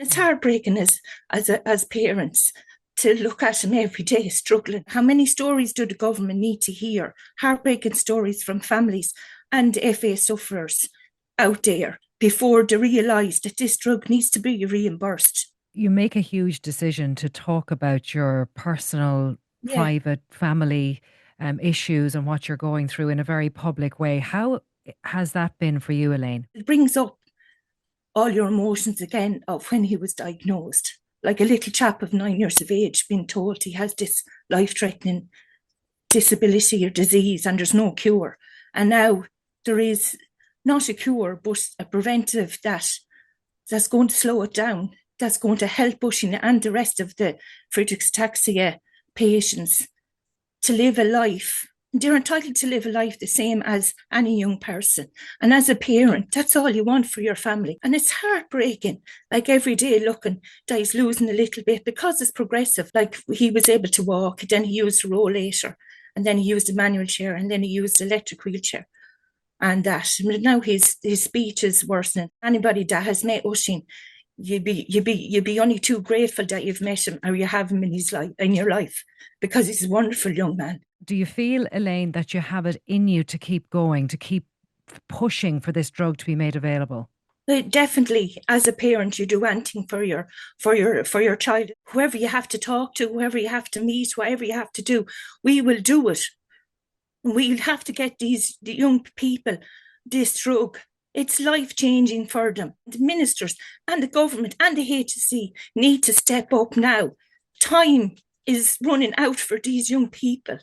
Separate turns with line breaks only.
It's heartbreaking as parents to look at him every day struggling. How many stories do the government need to hear? Heartbreaking stories from families and FA sufferers out there before they realise that this drug needs to be reimbursed.
You make a huge decision to talk about your personal,
Yeah,
private, family issues and what you're going through in a very public way. How has that been for you, Elaine?
it brings up all your emotions again of when he was diagnosed. Like a little chap of 9 years of age being told he has this life-threatening disability or disease and there's no cure. And now there is not a cure, but a preventive that's going to slow it down, that's going to help Oisín and the rest of the Friedreich's ataxia patients to live a life. They're entitled to live a life the same as any young person. And as a parent, that's all you want for your family. And it's heartbreaking, like every day looking that he's losing a little bit because it's progressive. Like he was able to walk, then he used a rollator, and then he used a manual chair, and then he used an electric wheelchair. And that now his speech is worsening. Anybody that has met Oisín, you'd be only too grateful that you've met him or you have him in your life, because he's a wonderful young man.
Do you feel, Elaine, that you have it in you to keep going, to keep pushing for this drug to be made available?
But definitely, as a parent, you do anything for your child. Whoever you have to talk to, whoever you have to meet, whatever you have to do, we will do it. We'll have to get the young people this drug. It's life changing for them. The ministers and the government and the HSE need to step up now. Time is running out for these young people.